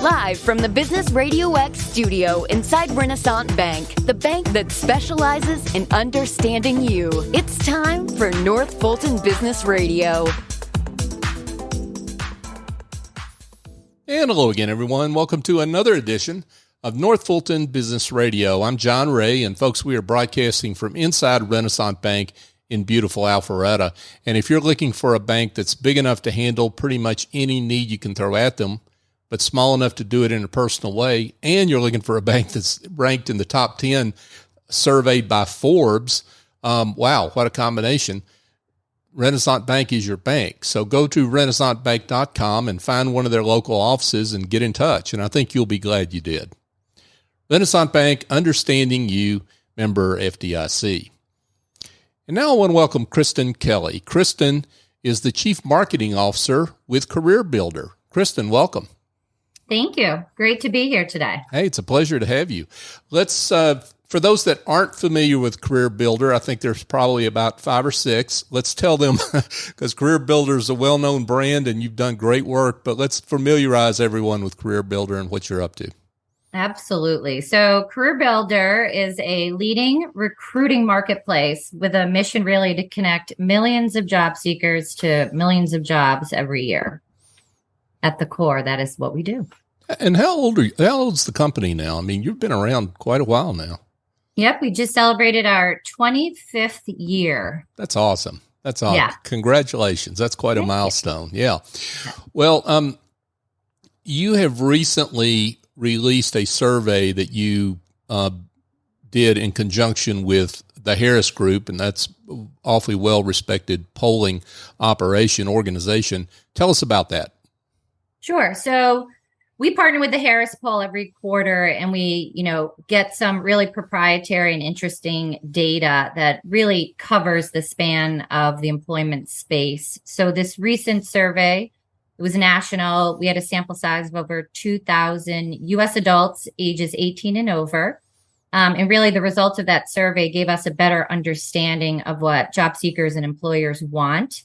Live from the Business RadioX studio inside Renaissance Bank, the bank that specializes in understanding you. It's time for North Fulton Business Radio. And hello again, everyone. Welcome to another edition of North Fulton Business Radio. I'm John Ray, and folks, we are broadcasting from inside Renaissance Bank in beautiful Alpharetta. And if you're looking for a bank that's big enough to handle pretty much any need you can throw at them, but small enough to do it in a personal way, and you're looking for a bank that's ranked in the top 10 surveyed by Forbes, wow, what a combination. Renaissance Bank is your bank. So go to renaissancebank.com and find one of their local offices and get in touch. And I think you'll be glad you did. Renaissance Bank, understanding you, member FDIC. And now I want to welcome Kristin Kelley. Kristen is the Chief Marketing Officer with CareerBuilder. Kristen, welcome. Thank you. Great to be here today. Hey, it's a pleasure to have you. Let's, for those that aren't familiar with CareerBuilder, I think there's probably about 5 or 6. Let's tell them, because CareerBuilder is a well-known brand and you've done great work, but let's familiarize everyone with CareerBuilder and what you're up to. Absolutely. So CareerBuilder is a leading recruiting marketplace with a mission really to connect millions of job seekers to millions of jobs every year. At the core, that is what we do. And how old are you? How old's the company now? I mean, you've been around quite a while now. Yep, we just celebrated our 25th year. That's awesome. That's awesome. Yeah. Congratulations. That's quite a milestone. Yeah. Well, you have recently released a survey that you did in conjunction with the Harris Group, and that's awfully well-respected polling organization. Tell us about that. Sure. So we partner with the Harris Poll every quarter, and we, get some really proprietary and interesting data that really covers the span of the employment space. So this recent survey, it was national. We had a sample size of over 2,000 U.S. adults ages 18 and over. And really the results of that survey gave us a better understanding of what job seekers and employers want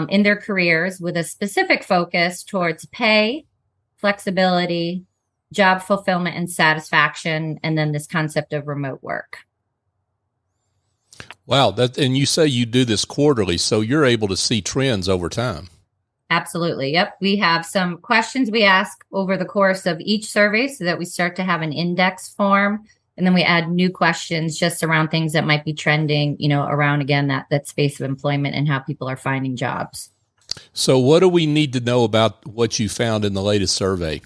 in their careers, with a specific focus towards pay, flexibility, job fulfillment and satisfaction, and then this concept of remote work. Wow. And you say you do this quarterly, so you're able to see trends over time. Absolutely. Yep. We have some questions we ask over the course of each survey so that we start to have an index form. And then we add new questions just around things that might be trending, around, again, that space of employment and how people are finding jobs. So what do we need to know about what you found in the latest survey,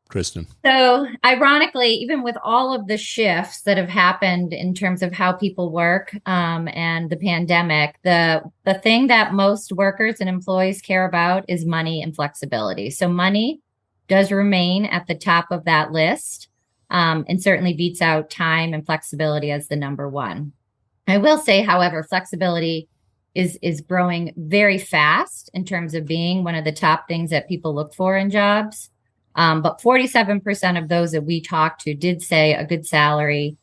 Kristen? So ironically, even with all of the shifts that have happened in terms of how people work and the pandemic, the thing that most workers and employees care about is money and flexibility. So money does remain at the top of that list. And certainly beats out time and flexibility as the number one. I will say, however, flexibility is growing very fast in terms of being one of the top things that people look for in jobs. But 47% of those that we talked to did say a good salary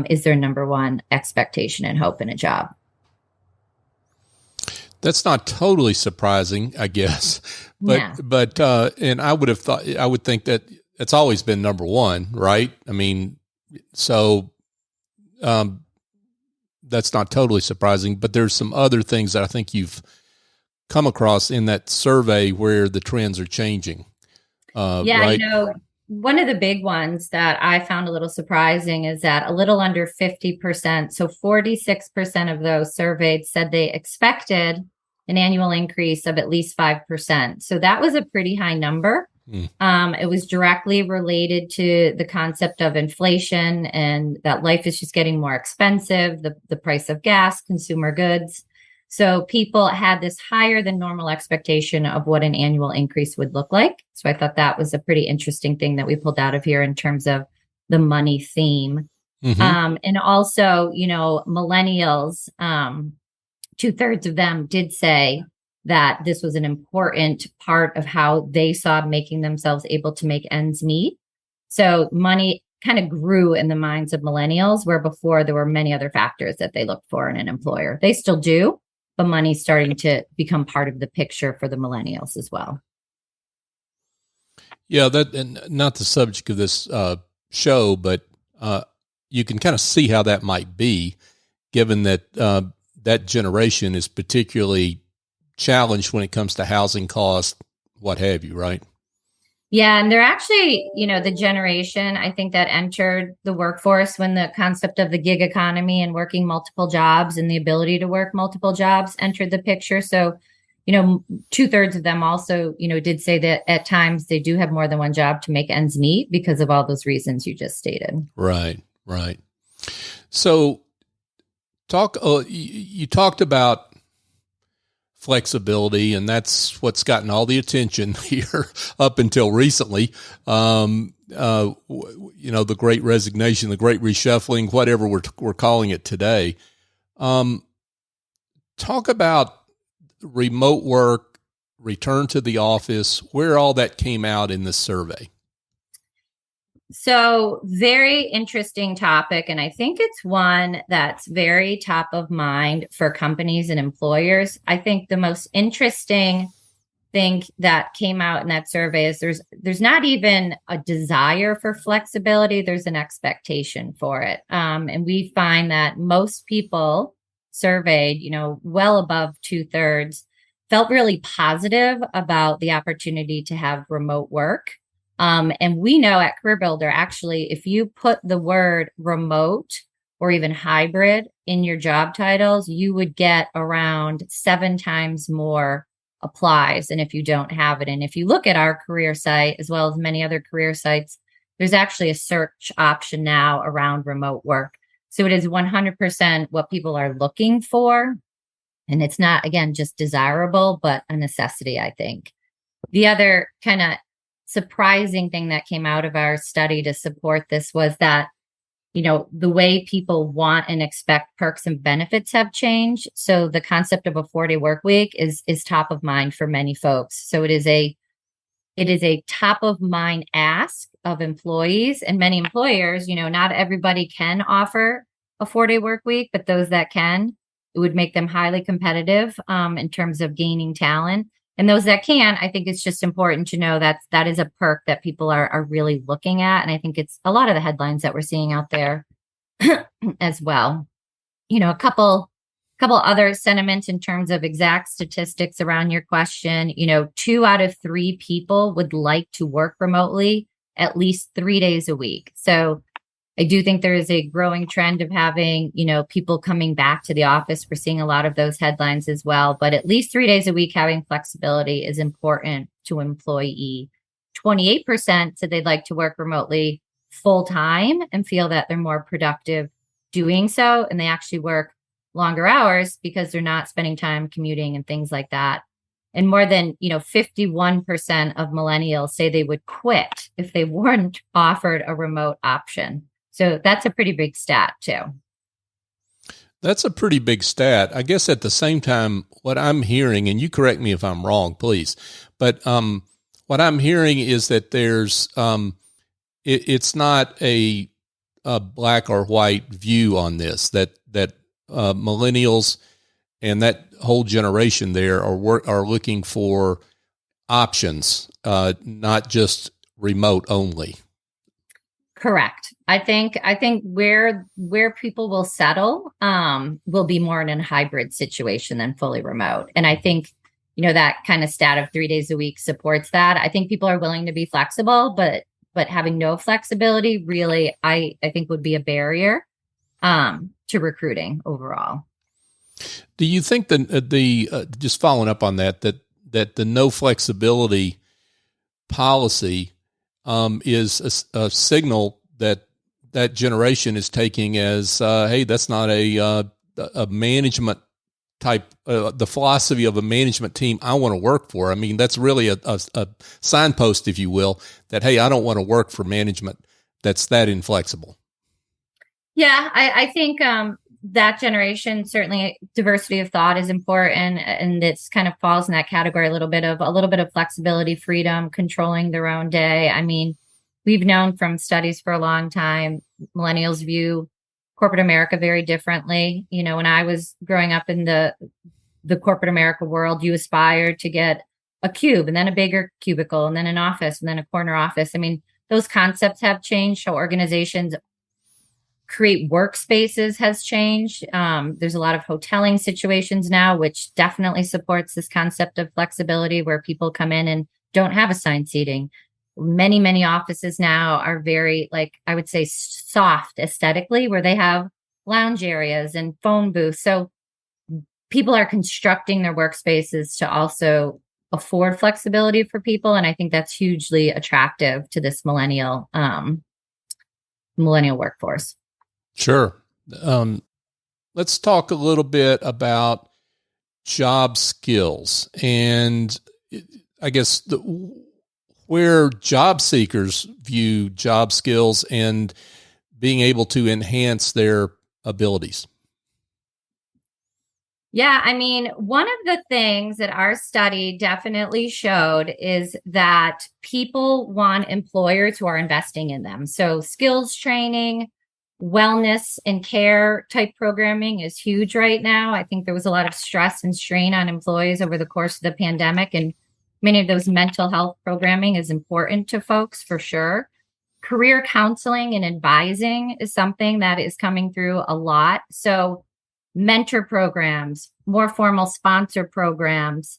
is their number one expectation and hope in a job. That's not totally surprising, I guess. But and I would think that it's always been number one, right? I mean, so that's not totally surprising, but there's some other things that I think you've come across in that survey where the trends are changing. Right? One of the big ones that I found a little surprising is that a little under 50%, so 46% of those surveyed said they expected an annual increase of at least 5%. So that was a pretty high number. It was directly related to the concept of inflation and that life is just getting more expensive, the price of gas, consumer goods. So people had this higher than normal expectation of what an annual increase would look like. So I thought that was a pretty interesting thing that we pulled out of here in terms of the money theme. Mm-hmm. And also, millennials, 2/3 of them did say that this was an important part of how they saw making themselves able to make ends meet. So money kind of grew in the minds of millennials, where before there were many other factors that they looked for in an employer. They still do, but money's starting to become part of the picture for the millennials as well. Yeah, that, and not the subject of this show, but you can kind of see how that might be, given that that generation is particularly challenged when it comes to housing costs, what have you, right? Yeah, and they're actually, the generation, I think, that entered the workforce when the concept of the gig economy and working multiple jobs and the ability to work multiple jobs entered the picture. So, 2/3 of them also, did say that at times they do have more than one job to make ends meet because of all those reasons you just stated. Right, right. So you talked about flexibility, and that's what's gotten all the attention here up until recently. The great resignation, the great reshuffling, whatever we're calling it today. Talk about remote work, return to the office, where all that came out in this survey. So very interesting topic. And I think it's one that's very top of mind for companies and employers. I think the most interesting thing that came out in that survey is there's not even a desire for flexibility. There's an expectation for it. And we find that most people surveyed, well above 2/3, felt really positive about the opportunity to have remote work. And we know at CareerBuilder, actually, if you put the word remote or even hybrid in your job titles, you would get around 7 times more applies than if you don't have it. And if you look at our career site, as well as many other career sites, there's actually a search option now around remote work. So it is 100% what people are looking for. And it's not, again, just desirable, but a necessity, I think. The other kind of surprising thing that came out of our study to support this was that, the way people want and expect perks and benefits have changed. So the concept of a 4-day work week is top of mind for many folks. So it is a top of mind ask of employees and many employers. Not everybody can offer a 4-day work week, but those that can, it would make them highly competitive in terms of gaining talent. And those that can, I think it's just important to know that is a perk that people are really looking at. And I think it's a lot of the headlines that we're seeing out there as well. A couple other sentiments in terms of exact statistics around your question. 2 out of 3 people would like to work remotely at least 3 days a week. So I do think there is a growing trend of having, people coming back to the office. We're seeing a lot of those headlines as well, but at least 3 days a week having flexibility is important to employee. 28% said they'd like to work remotely full time and feel that they're more productive doing so. And they actually work longer hours because they're not spending time commuting and things like that. And more than, 51% of millennials say they would quit if they weren't offered a remote option. So that's a pretty big stat too. That's a pretty big stat. I guess at the same time, what I'm hearing, and you correct me if I'm wrong, please, but what I'm hearing is that there's it's not a black or white view on this, that millennials and that whole generation there are looking for options, not just remote only. Correct. I think where people will settle will be more in a hybrid situation than fully remote. And I think, that kind of stat of 3 days a week supports that. I think people are willing to be flexible, but having no flexibility really, I think would be a barrier to recruiting overall. Do you think that just following up on that the no flexibility policy is a signal that generation is taking as, hey, that's not a management type, the philosophy of a management team I want to work for? I mean, that's really a signpost, if you will, that, hey, I don't want to work for management that's that inflexible. Yeah, I think that generation, certainly diversity of thought is important, and it's kind of falls in that category, a little bit of flexibility, freedom, controlling their own day. I mean, we've known from studies for a long time, millennials view corporate America very differently. When I was growing up in the corporate America world, you aspired to get a cube and then a bigger cubicle and then an office and then a corner office. I mean, those concepts have changed. How organizations create workspaces has changed. There's a lot of hoteling situations now, which definitely supports this concept of flexibility where people come in and don't have assigned seating. Many offices now are very, like, I would say, soft aesthetically, where they have lounge areas and phone booths. So people are constructing their workspaces to also afford flexibility for people. And I think that's hugely attractive to this millennial workforce. Sure. Let's talk a little bit about job skills and I guess where job seekers view job skills and being able to enhance their abilities. Yeah, I mean, one of the things that our study definitely showed is that people want employers who are investing in them. So skills training, wellness and care type programming is huge right now. I think there was a lot of stress and strain on employees over the course of the pandemic, and many of those mental health programming is important to folks for sure. Career counseling and advising is something that is coming through a lot. So mentor programs, more formal sponsor programs,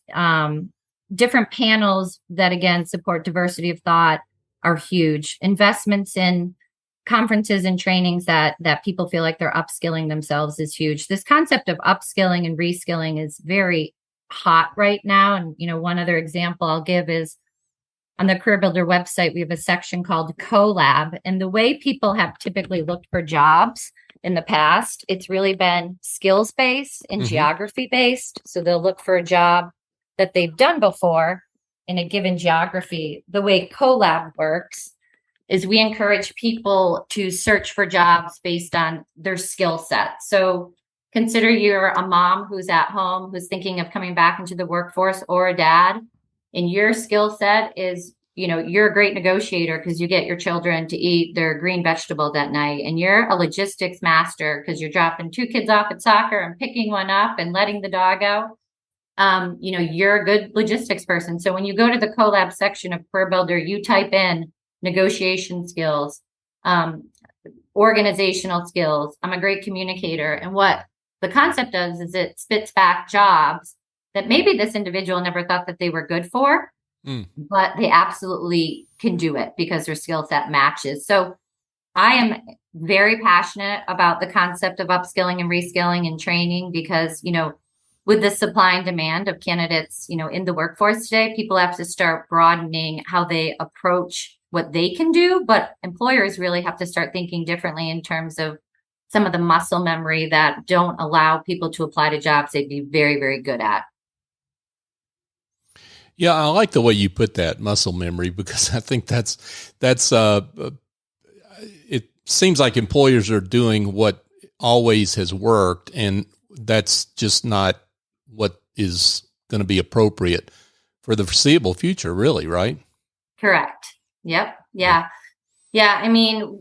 different panels that, again, support diversity of thought are huge. Investments in conferences and trainings that people feel like they're upskilling themselves is huge. This concept of upskilling and reskilling is very hot right now. And, one other example I'll give is on the CareerBuilder website, we have a section called CoLab. And the way people have typically looked for jobs in the past, it's really been skills-based and geography-based. So they'll look for a job that they've done before in a given geography. The way CoLab works is we encourage people to search for jobs based on their skill set. So consider you're a mom who's at home, who's thinking of coming back into the workforce, or a dad, and your skill set is, you're a great negotiator because you get your children to eat their green vegetables at night, and you're a logistics master because you're dropping 2 kids off at soccer and picking one up and letting the dog out. You're a good logistics person. So when you go to the CoLab section of CareerBuilder, you type in negotiation skills, organizational skills. I'm a great communicator. And what the concept does is it spits back jobs that maybe this individual never thought that they were good for, but they absolutely can do it because their skill set matches. So I am very passionate about the concept of upskilling and reskilling and training because, with the supply and demand of candidates, in the workforce today, people have to start broadening how they approach what they can do, but employers really have to start thinking differently in terms of some of the muscle memory that don't allow people to apply to jobs they'd be very, very good at. Yeah, I like the way you put that, muscle memory, because I think that's it seems like employers are doing what always has worked, and that's just not what is going to be appropriate for the foreseeable future, really, right? Correct. Yep. Yeah. I mean,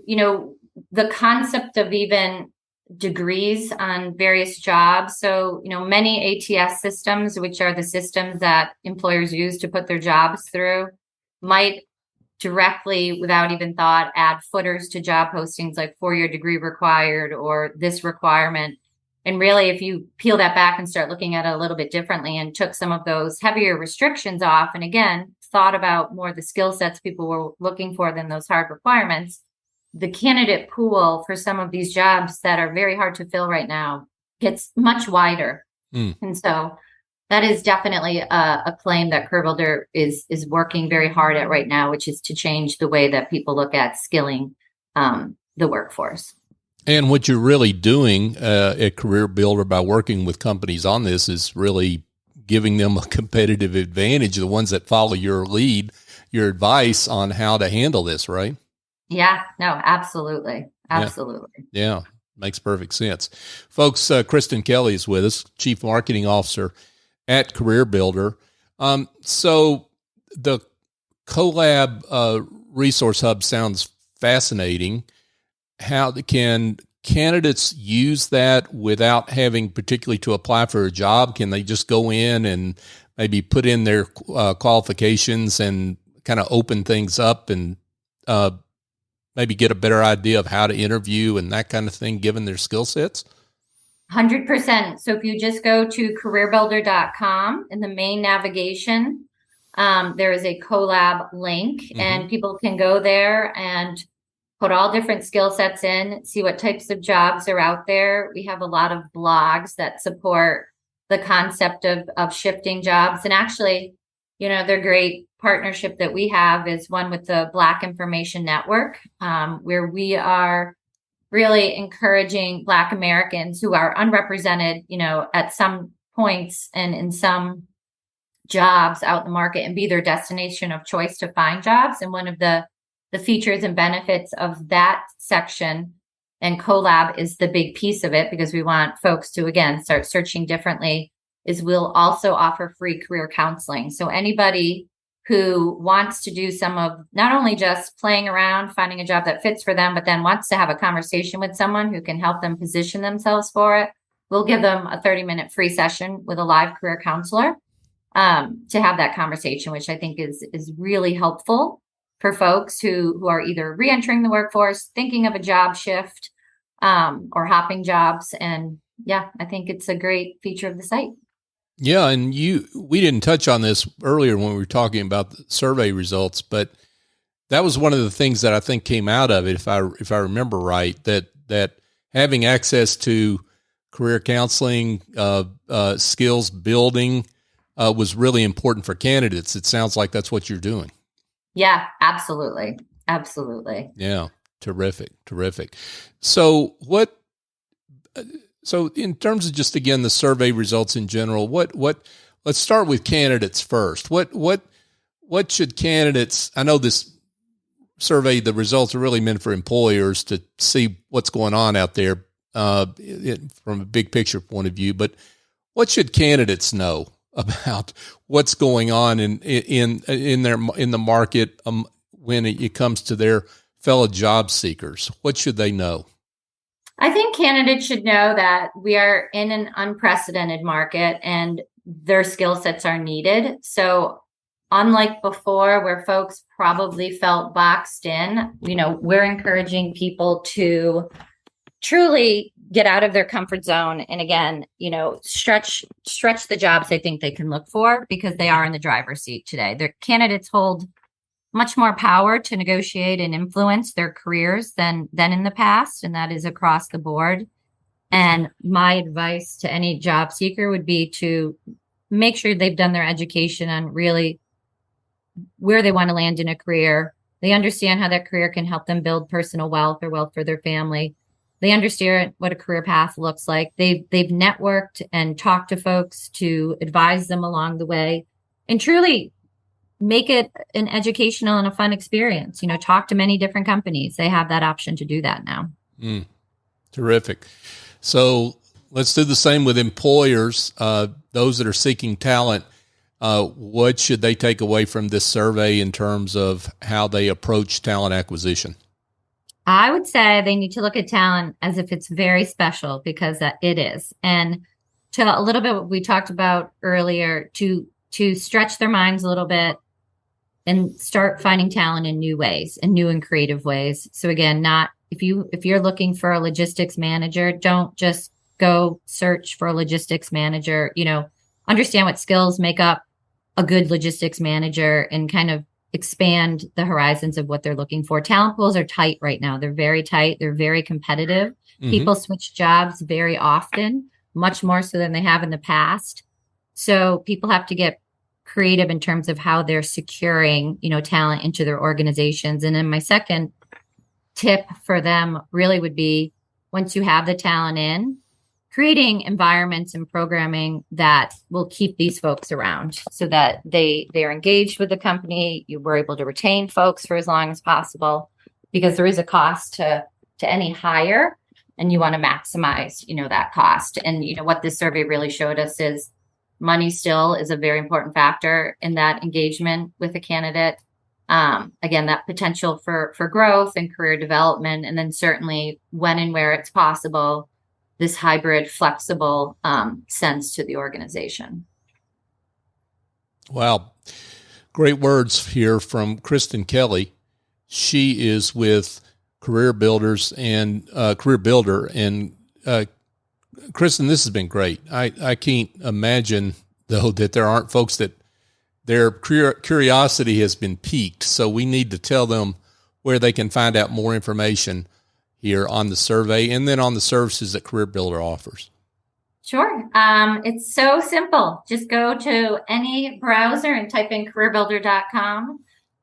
the concept of even degrees on various jobs. So, many ATS systems, which are the systems that employers use to put their jobs through, might directly, without even thought, add footers to job postings like 4-year degree required or this requirement. And really, if you peel that back and start looking at it a little bit differently and took some of those heavier restrictions off, and again, thought about more the skill sets people were looking for than those hard requirements, the candidate pool for some of these jobs that are very hard to fill right now gets much wider. And so that is definitely a claim that CareerBuilder is working very hard at right now, which is to change the way that people look at skilling the workforce. And what you're really doing at CareerBuilder by working with companies on this is really giving them a competitive advantage, the ones that follow your lead, your advice on how to handle this, right? Yeah, no, absolutely. Absolutely. Yeah, makes perfect sense. Folks, Kristen Kelly is with us, Chief Marketing Officer at CareerBuilder. So the CoLab Resource Hub sounds fascinating. How can candidates use that without having particularly to apply for a job? Can they just go in and maybe put in their qualifications and kind of open things up and maybe get a better idea of how to interview and that kind of thing, given their skill sets? 100%. So if you just go to CareerBuilder.com in the main navigation, there is a collab link, and people can go there and put all different skill sets in, see what types of jobs are out there. We have a lot of blogs that support the concept of shifting jobs. And actually, the great partnership that we have is one with the Black Information Network, where we are really encouraging Black Americans who are unrepresented, at some points and in some jobs out in the market, and be their destination of choice to find jobs. And one of the features and benefits of that section, and collab is the big piece of it, because we want folks to, again, start searching differently, is we'll also offer free career counseling. So anybody who wants to do some of not only just playing around, finding a job that fits for them, but then wants to have a conversation with someone who can help them position themselves for it, we'll give them a 30-minute free session with a live career counselor to have that conversation, which I think is really helpful for folks who are either reentering the workforce, thinking of a job shift, or hopping jobs. And yeah, I think it's a great feature of the site. Yeah, and we didn't touch on this earlier when we were talking about the survey results, but that was one of the things that I think came out of it, if I remember right, that having access to career counseling, skills building, was really important for candidates. It sounds like that's what you're doing. Yeah, absolutely. Absolutely. Yeah. Terrific. So so in terms of just, again, the survey results in general, let's start with candidates first. What should candidates, I know this survey, the results are really meant for employers to see what's going on out there, from a big picture point of view, but what should candidates know about what's going on in the market, when it comes to their fellow job seekers? What should they know? I think candidates should know that we are in an unprecedented market and their skill sets are needed. So unlike before, where folks probably felt boxed in, we're encouraging people to truly get out of their comfort zone. And again, stretch the jobs they think they can look for, because they are in the driver's seat today. Their candidates hold much more power to negotiate and influence their careers than in the past. And that is across the board. And my advice to any job seeker would be to make sure they've done their education on really where they want to land in a career. They understand how that career can help them build personal wealth or wealth for their family. They understand what a career path looks like. They've networked and talked to folks to advise them along the way, and truly make it an educational and a fun experience. Talk to many different companies. They have that option to do that now. Terrific. So let's do the same with employers, those that are seeking talent. What should they take away from this survey in terms of how they approach talent acquisition? I would say they need to look at talent as if it's very special, because it is. And to a little bit what we talked about earlier, to stretch their minds a little bit and start finding talent in new ways, in new and creative ways. So again, if you're looking for a logistics manager, don't just go search for a logistics manager. Understand what skills make up a good logistics manager and kind of expand the horizons of what they're looking for. Talent pools are tight right now. They're very tight. They're very competitive. People switch jobs very often, much more so than they have in the past. So people have to get creative in terms of how they're securing, talent into their organizations. And then my second tip for them really would be, once you have the talent in, creating environments and programming that will keep these folks around so that they're engaged with the company. You were able to retain folks for as long as possible, because there is a cost to any hire, and you want to maximize, that cost. And, what this survey really showed us is money still is a very important factor in that engagement with a candidate. Again, that potential for growth and career development, and then certainly when and where it's possible, this hybrid, flexible sense to the organization. Wow. Great words here from Kristin Kelly. She is with CareerBuilder and Kristen, this has been great. I can't imagine though that there aren't folks that their curiosity has been piqued. So we need to tell them where they can find out more information here on the survey and then on the services that CareerBuilder offers. Sure. It's so simple. Just go to any browser and type in careerbuilder.com,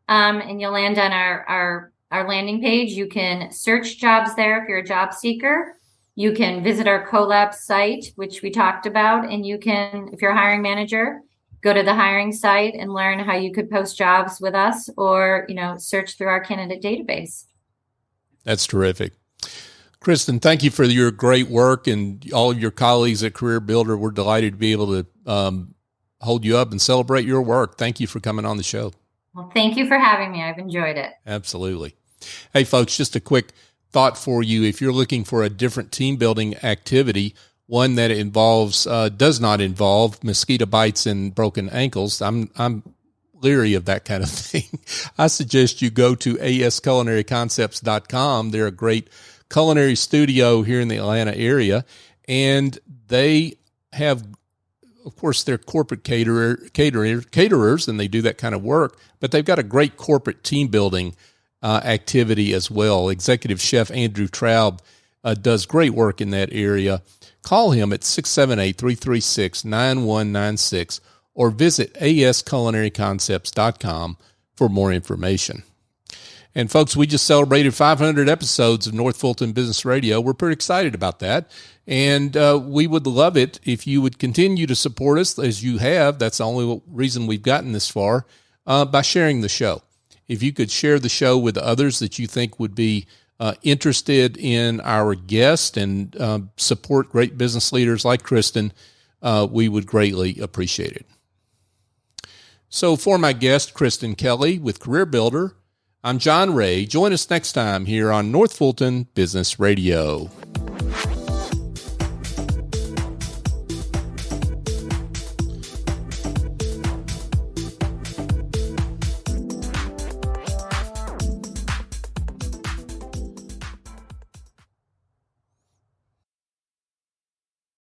and you'll land on our landing page. You can search jobs there if you're a job seeker. You can visit our collab site, which we talked about, and you can, if you're a hiring manager, go to the hiring site and learn how you could post jobs with us or, search through our candidate database. That's terrific. Kristen, thank you for your great work and all of your colleagues at CareerBuilder. We're delighted to be able to hold you up and celebrate your work. Thank you for coming on the show. Well, thank you for having me. I've enjoyed it. Absolutely. Hey, folks, just a quick thought for you. If you're looking for a different team building activity, one that does not involve mosquito bites and broken ankles, I'm leery of that kind of thing. I suggest you go to asculinaryconcepts.com. They're a great culinary studio here in the Atlanta area, and they have, of course, they're corporate caterers, and they do that kind of work, but they've got a great corporate team building activity as well. Executive Chef Andrew Traub does great work in that area. Call him at 678-336-9196 or visit asculinaryconcepts.com for more information. And folks, we just celebrated 500 episodes of North Fulton Business Radio. We're pretty excited about that. And we would love it if you would continue to support us as you have. That's the only reason we've gotten this far, by sharing the show. If you could share the show with others that you think would be interested in our guest and support great business leaders like Kristen, we would greatly appreciate it. So for my guest, Kristen Kelly with CareerBuilder, I'm John Ray. Join us next time here on North Fulton Business Radio.